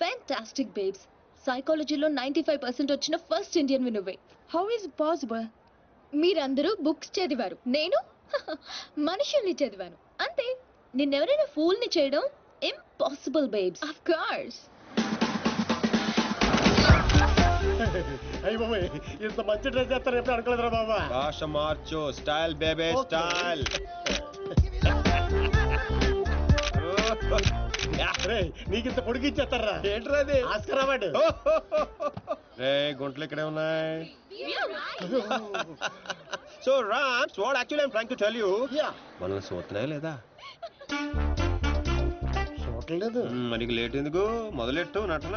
Fantastic babes. సైకాలజీలో 95% వచ్చిన first Indian నువ్వే. How is possible? మీరందరూ బుక్స్ చదివారు, నేను మనుషుల్ని చదివాను అంతే. నిన్నెవరైనా ఫూల్ ని చేయడం ఇంపాసిబుల్ బేబ్స్. Of course. అయ్య బాబాయ్, ఇంత మంచి డ్రెస్ చేస్తారు ఎప్పుడు అనుకోలేదురా బాబా. భాష మార్చు, స్టైల్ బేబీ స్టైల్. నీకింత పొడిగి ఇచ్చేస్తారా? ఏంట్రా అది? Oscar award. రే గుంటలు ఇక్కడే ఉన్నాయి. So Rams, what actually I'm trying to tell you, మనల్ని చూస్తున్నాయా లేదా? చూడలేదు. మరి లేట్ ఎందుకు? మొదలెట్టు నటన.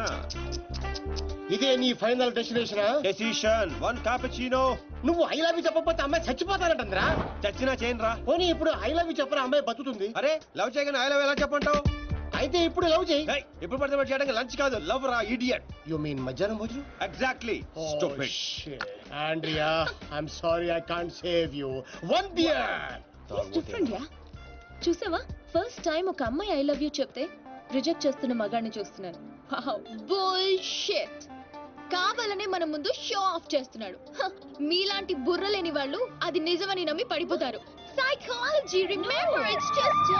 ఇదే నీ final destination? Decision one cappuccino. నువ్వు ఐ లవ్ యూ చెప్పకపోతే అమ్మాయి చచ్చిపోతానంటరా. చచ్చినా చేయను రా. పోనీ ఇప్పుడు ఐ లవ్ యూ చెప్పరా, అమ్మాయి బతుకుతుంది. అరే లవ్ చేయగానే ఐ లవ్ ఎలా చెప్పంటావు? అయితే ఇప్పుడు లవ్ చేయి. ఇప్పుడు పడితే చేయడానికి లంచ్ కాదు, లవ్ రా ఇడియట్. యు మీన్ మధ్యాహ్నం భోజనం? Exactly. Stupid. Andrea, I'm sorry, I can't save you. One beer. Different యా. చూసావా, ఫస్ట్ టైం ఒక అమ్మాయి ఐ లవ్ యూ చెప్తే రిజెక్ట్ చేస్తున్న మగాడిని చూస్తున్నాను. బుల్షిట్. కావాలనే మన ముందు షో ఆఫ్ చేస్తున్నాడు. మీలాంటి బుర్ర లేని వాళ్ళు అది నిజమని నమ్మి పడిపోతారు. Psychology, remember, it's just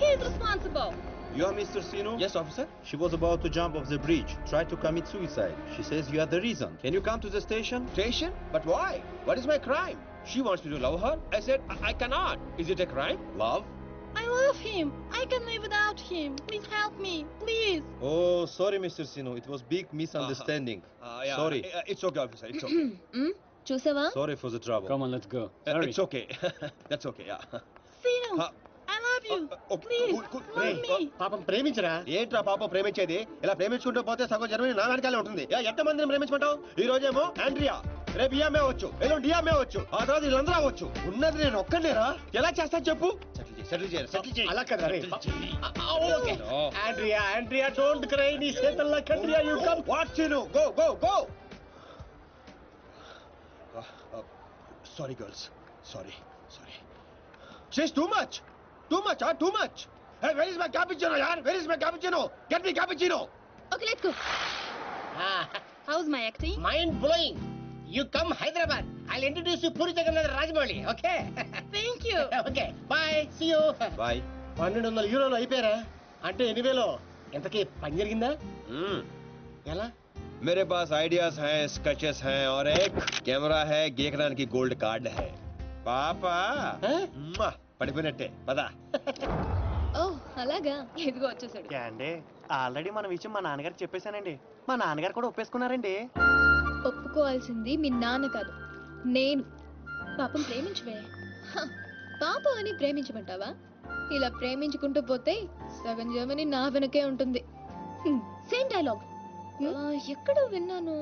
he's responsible. You are Mr. Sino? Yes, officer. She was about to jump off the bridge, tried to commit suicide. She says you are the reason. Can you come to the station? Station? But why? What is my crime? She wants me to love her. I said I cannot. Is it a crime? Love? I love him. I can live without him. Please help me, please. Oh, sorry, Mr. Sino. It was big misunderstanding. Yeah. Sorry. It's okay, officer. It's okay. చూసావా? Sorry for the trouble. Come on, let's go. It's okay. That's okay. Yeah. Sino, I love you. Okay. Please, Cool. love me. పాపం ప్రేమించరా. ఏంట్రా పాపం ప్రేమించేది? ఇలా ప్రేమించుకుంటూ పోతే సగం జన్మని నా వెనకాలే ఉంటుంది. ఎంతమందిని ప్రేమించుకుంటావు? ఈ రోజేమో ఆండ్రియా, రేపు ఈఎంఏ అవచ్చు, ఎల్లుండి డిఎంఏ అవచ్చు, ఆ తర్వాత వీళ్ళందరూ అవచ్చు. ఉన్నది నేను ఒక్కనేరా. ఎలా చేస్తా చెప్పు? సెటిల్ చేయాలి. అలా కదా రే. Okay Andrea, Andrea don't cry. నీ చేతల్లో కండ్రియా. You come. వాట్ చిను? Go. Sorry girls. Sorry. She's too much. Too much. Hey, where is my cappuccino, yaar? Where is my cappuccino? Get me cappuccino. Okay, let's go. How's my acting? Mind blowing. You come Hyderabad. I'll introduce you Puri Jagannath Rajamouli. Okay. Thank you. Okay bye. See you. Bye. 1200 యూరోలు అయిపోయారా? అంటే 8,000. ఇంతకీ పని జరిగిందా? ఎలా? मेरे पास ideas हैं, sketches हैं और एक कैमरा है, గీకడానికి గోల్డ్ కార్డ్ है. పాపా పడిపోయినట్టే పదా. ఓ అలాగా. ఇదిగో వచ్చేసాడు. అండి ఆల్రెడీ మన విషయం మా నాన్నగారికి చెప్పేశానండి. మా నాన్నగారు కూడా ఒప్పేసుకున్నారండి. ఒప్పుకోవాల్సింది మీ నాన్న కాదు, నేను. పాపం ప్రేమించవే. పాపం అని ప్రేమించమంటావా? ఇలా ప్రేమించుకుంటూ పోతే సగం జర్మనీ నా వెనకే ఉంటుంది. సేమ్ డైలాగ్ ఎక్కడో విన్నాను.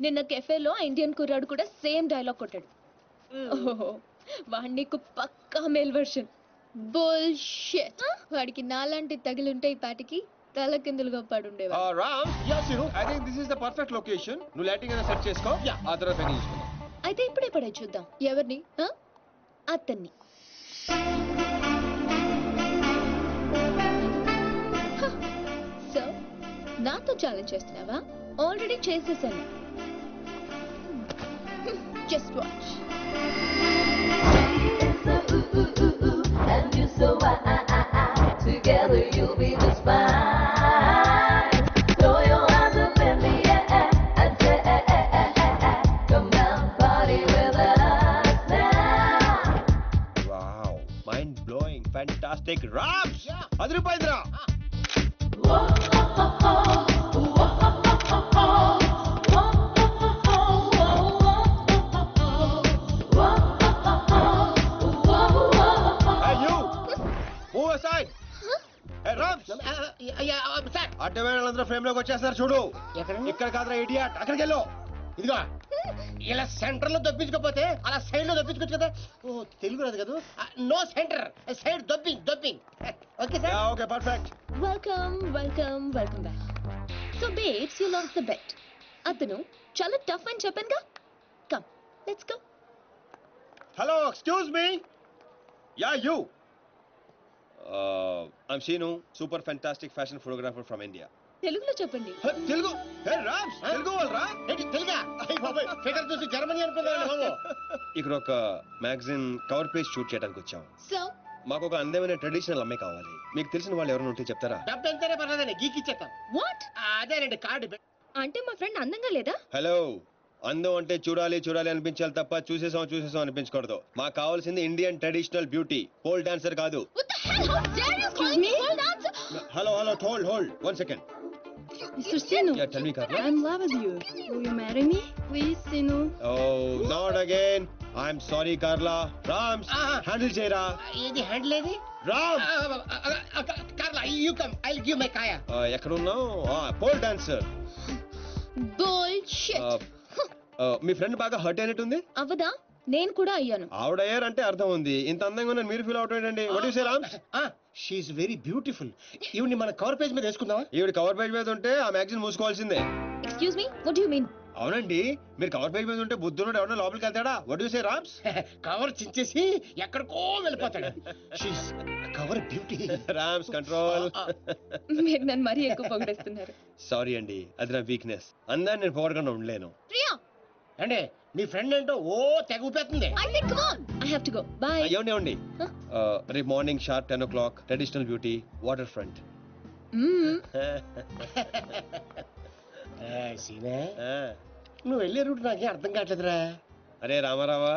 నిన్న కెఫేలో ఇండియన్ కుర్రాడు కూడా సేమ్ డైలాగ్ కొట్టాడు. ఓహో, వాడి నీకు పక్కా మేల్ వర్షన్. బుల్షిట్. వాడికి నాలాంటి తగిలుంటే ఈ పాటికి తల కిందులుగా పడుండేవా. Ram, I think this is the perfect location. నువ్వు లైటింగ్ అయినా సెట్ చేసుకో, ఆ తర్వాత పెళ్లి చేసుకుందాం. అయితే ఇప్పుడే పడే చూద్దాం. ఎవరిని? అతన్ని. సో నాతో ఛాలెంజ్ చేస్తున్నావా? ఆల్రెడీ చేసేసాను. Just watch. And you so together you'll be just fine. Throw your hands up in the air and say, come down, party with us now. Wow, mind blowing, fantastic. Rams, అదిరిపోయిందిరా. అడ్డమైన వాళ్ళందరూ frame లోకి వచ్చేస్తారు చూడు. ఇక్కడ కాదురా idiot, అక్కడికి వెళ్ళు. ఇదిగో ఇలా సెంటర్ లో దొప్పించకపోతే అలా సైడ్ లో దొప్పించుకోవచ్చు కదా. ఓ తెలుగు రాదు కదా. No centre, side dropping. Okay sir. Okay perfect. Welcome back. So babes, you lost the bet. అతను చాలా టఫ్ అని చెప్పానుగా. Come, let's go. Hello excuse me yeah you I'm Sheenu super fantastic fashion photographer from India. తెలుగులో చెప్పండి. తెలుగు రామ్స్ తెలుగు వాళ్ళరా? తెలుగా figure చూసి Germany అనుకున్నాను బాబు. ఇక్కడ ఒక మ్యాగజైన్ కవర్ పేజ్ షూట్ చేయడానికి వచ్చాం. సో మాకు ఒక అందమైన ట్రెడిషనల్ అమ్మాయి కావాలి. మీకు తెలిసిన వాళ్ళు ఎవరైనా ఉంటే చెప్తారా? డబ్బు ఎంతైనా పర్లేదండి గీకిచ్చేస్తాం. వాట్? అదేనండి కార్డు అంటే మా ఫ్రెండ్ అందంగా లేదా? హలో, అందం అంటే చూడాలి చూడాలి అనిపించాలి తప్ప చూసేసాం అనిపించకూడదు. మాకు కావాల్సింది Indian traditional beauty, pole dancer కాదు. What the hell? How dare you call me pole dancer? Hello hold 1 second. Mr. Sinu, Yeah, tell me, Carla. I'm in love with you. Will you marry me? Please, Sinu. Oh, not again. I'm sorry, Carla. Rams, handle చేయరా. ఏది handle ఏది? Ram, Carla you come I will give my కాయా. ఎక్కడ ఉన్నావు? Pole dancer. Bullshit. మీ friend బాగా hurt అయినట్టుంది. అవదా? నేను కూడా అయ్యాను. ఆవిడయ్యారంటే అర్థం ఉంది. ఇంత అందంగా ఉన్నాను మీరు ఫీల్ అవుట్ ఏంటండి? What you say Rams? She is very beautiful. ఈవిని మన కవర్ పేజ్ మీద వేసుకుందామా? ఈవిడ కవర్ పేజ్ మీద ఉంటే ఆ magazine మూసుకోవాల్సిందే. Excuse me, what do you mean? అవునండి, మీరు కవర్ పేజ్ మీద ఉంటే బుద్ధున్నాడు ఎవరైనా లోపలికి వెళ్తాడా? What you say Rams? Cover చించేసి ఎక్కడికో వెళ్ళిపోతాడు. She is cover beauty. Rams control. మీరు నన్ను మరీ ఎక్కువ పొగిడేస్తున్నారు. సారీ అండి, అది నా వీక్నెస్. అందాన్ని నేను పొగడకుండా ఉండలేను. ప్రియా, అంటే మీ ఫ్రెండ్ ఏంటో ఓ తెగ ఊపేస్తుంది. I think come on. I have to go. Bye. ఏమండి Huh? రేపు morning sharp 10 o'clock traditional beauty water front. సీనే నువ్వు వెళ్ళే రూట్ నాకేం అర్థం కావట్లేదురా. అరే రామారావా,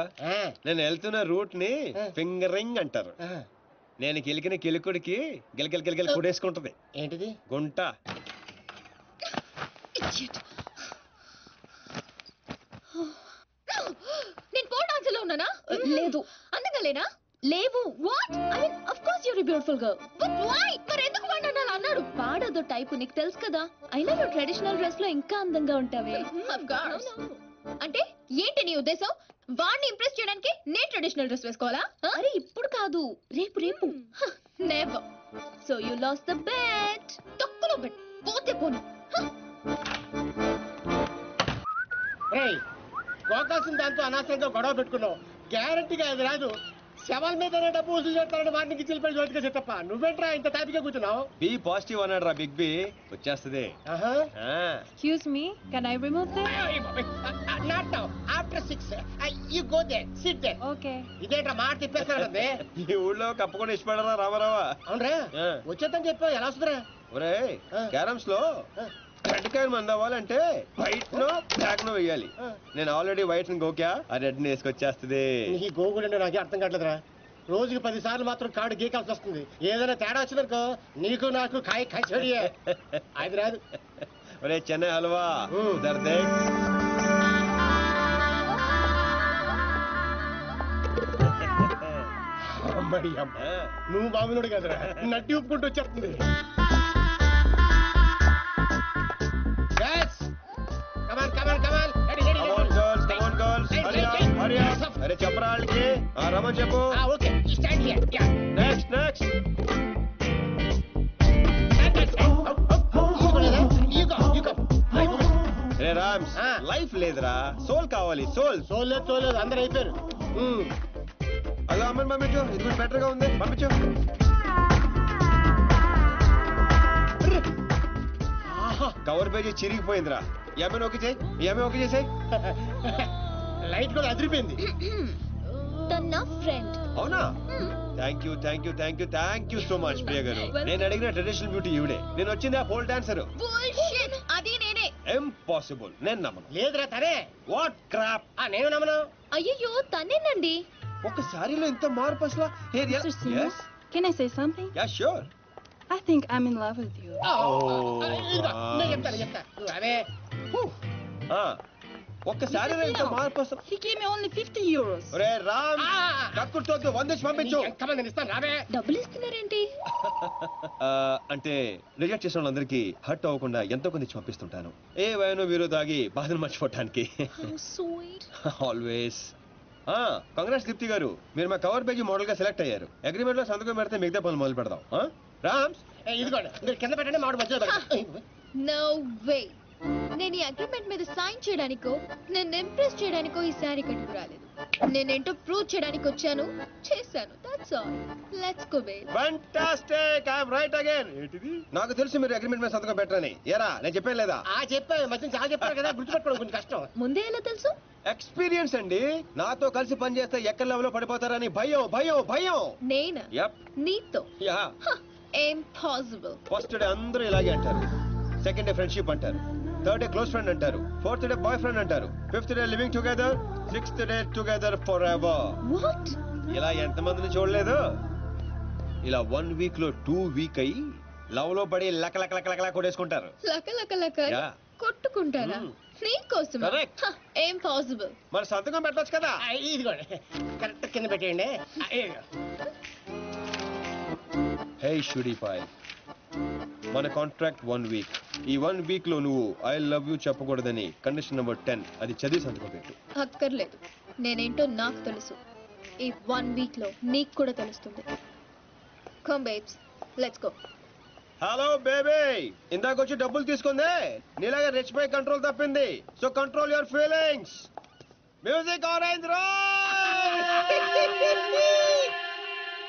నేను వెళ్తున్న రూట్ ని ఫింగరింగ్ అంటారు. నేను కిలికిన కిలుకుడికి గిలగిల కొడేసుకుంటది. ఏంటిది? గుంట. Idiot. నేను పోల్ డాన్సర్ లో ఉన్నానా? లేదు. అందంగా లేనా? లేవు. What? I mean of course you are a beautiful girl. But why? మరి ఎందుకు వాడు అలా అన్నాడు? వాడదో టైప్ నీకు తెలుసు కదా. అయినా నువ్వు ట్రెడిషనల్ డ్రెస్ లో ఇంకా అందంగా ఉంటావే. Of course. అంటే ఏంటి నీ ఉద్దేశం? వాడిని ఇంప్రెస్ చేయడానికి నేను ట్రెడిషనల్ డ్రెస్ వేసుకోవాలా? అరే ఇప్పుడు కాదు, రేపు. Never. So you lost the bet. తక్కువ బెట్. పోతే పోను. ఏయ్, గోకాల్సిన దాంతో అనవసరంగా గొడవ పెట్టుకున్నావు. గ్యారంటీగా అది రాదు. శవాల మీదనే డబ్బు వసూలు చేస్తారని వాటిని చిల్లిపడి జోటిగా చెత్తప్ప. నువ్వేంట్రా ఇంత తాపిగా కూర్చున్నావు? బి పాజిటివ్ అన్నాడు రా బిగ్ బి. వచ్చేస్తుంది. Excuse me, can I remove this? Not now. After 6 you go there, sit there. Okay. ఇదేంట్రా మాట తిప్పేస్తారంటే? ఈ ఊళ్ళో కప్పకుండా ఇష్టపడరా రామారావా? అవునరా, ఆ. వచ్చేద్దని చెప్పావు. ఎలా వస్తుందిరా? ఒరే, క్యారమ్స్ లో రెడ్ కాయిన్ మంది అవ్వాలంటే వైట్ నో బ్లాక్ నో వేయాలి. నేను ఆల్రెడీ వైట్ గోక్యా, ఆ రెడ్ ని వేసుకొచ్చేస్తుంది. ఈ గోగుడు నాకే అర్థం కావట్లేదురా. రోజుకి 10 సార్లు మాత్రం కార్డు గీకాల్సి వస్తుంది. ఏదైనా తేడా వచ్చిందనుకో నీకు నాకు కాయ కచ్చడియే. అది రాదు. ఒరే చెన్నై హల్వా, ఉధర్ దేఖ్. అమ్మడి అమ్మ, నువ్వు మామూలుడు కదరా, నడ్డి ఉప్పుకుంటూ వచ్చేస్తుంది. Come on girls, hurry up. అరే చెప్పరా వాళ్ళకి. రమన్ చెప్పు. Okay, stand here. Yeah, next ray Rams, life లేదురా, సోల్ కావాలి. సోల్ చూడలేదు అందరు అయిపోయారు. అలా అమ్మని పంపించు, ఇది కొంచెం బెటర్ గా ఉంది, పంపించు. కవర్ పేజీ చిరిగిపోయిందిరా. ఏమైనా ఓకే చేసాయి. లైట్ కూడా అదిరిపోయింది. తన ఫ్రెండ్. అవునా? Thank you so much Priya garu. నేను అడిగిన ట్రెడిషనల్ బ్యూటీ ఈవిడే. నేను వచ్చింది ఆ పోల్ డాన్సర్. Bullshit. అది నేనే. ఇంపాసిబుల్, నేను నమ్మను. లేదురా తనే. What crop. నేను నమ్మను. అయ్యో తనేనండి. ఒక సారీలో ఇంత మార్పు అసలు. Mr. Sinu, can I say something? Yeah sure. I think I'm in love with you. నేను చెప్తా. నువ్వు అవే. ఒక్క సారీలో ఇంత మార్పు అసలు. He gave me only 50 euros. ఒరే రామ్, కక్కుర్తోద్దు, 100 పంపించు. ఎంతమంది నేను ఇస్తాను రావే. డబ్బులు ఇస్తున్నారేంటి? అంటే రిజెక్ట్ చేసిన వాళ్ళందరికీ హర్ట్ అవ్వకుండా ఎంతో కొంత ఇచ్చి పంపిస్తుంటాను. ఏ వయనో వీరో తాగి బాధను మర్చిపోవటానికి. How sweet. Always. Congrats Deepti గారు, మీరు మా కవర్ పేజీ మోడల్ గా సెలెక్ట్ అయ్యారు. అగ్రిమెంట్ లో సంతకం పెడితే మిగతా పనులు మొదలు పెడదాం. రామ్స్, ఇదిగోండి, మీరు కింద పెట్టండి, మామిడి మధ్యలో పెట్టండి. No way. నేను ఈ అగ్రిమెంట్ మీద సైన్ చేయడానికో, నేను ఇంప్రెస్ చేయడానికో ఈ సారీ కట్టుకు రాలేదు. నేనేంటో ప్రూవ్ చేయడానికి వచ్చాను, చేశాను. That's all. Let's go babe. Fantastic, I am right again. ఏంటిది? నాకు తెలుసు మీరు అగ్రిమెంట్ మీద సంతకం పెట్టరని. ఏరా నేను చెప్పాను లేదా? చెప్పాను మధ్య చాలా చెప్పారు కదా, గుర్తుపెట్టుకోవడం కొంచెం కష్టం. ముందే ఎలా తెలుసు? ఎక్స్పీరియన్స్ అండి. నాతో కలిసి పని చేస్తే ఎక్కడ లెవెల్లో పడిపోతారని భయం భయం భయం. నేనా? యప్. నీతో? యా. ఇంపాసిబుల్. ఫస్ట్ డే అందరూ ఇలాగే అంటారు, సెకండ్ డే ఫ్రెండ్షిప్ అంటారు, థర్డ్ డే క్లోజ్ ఫ్రెండ్ అంటారు, ఫోర్త్ డే బాయ్ ఫ్రెండ్ అంటారు, fifth day living together, sixth day together for ever. What? ఇలా ఎంతమందిని చూడలేదు? ఇలా 1 వీక్ లో 2 వీక్ అయ్యి లవ్ లో పడి లక లక లక లక కొట్టేసుకుంటారు. లక లక లక Yeah. కొట్టుకుంటారా? నీకోసం? Correct. ఇంపాసిబుల్. మరి సంతకం పెట్టొచ్చు కదా. ఇదిగోండి కరెక్ట్ కింద పెట్టేయండి. హే షుడీపాయ్, మన కాంట్రాక్ట్ 1 వీక్. ఈ 1 వీక్ లో నువ్వు ఐ లవ్ యూ చెప్పకూడదని కండిషన్ నెంబర్ 10 అది చదివి సంతకం పెట్టు. అక్కర్లేదు, నేనేంటో నాకు తెలుసు. ఈ 1 వీక్ లో నీకు కూడా తెలుస్తుంది. Come babes, let's go. Hello baby, ఇందాక వచ్చి డబ్బులు తీసుకుందే నీలాగా రిచ్ పై కంట్రోల్ తప్పింది. So control your feelings. Music orange road.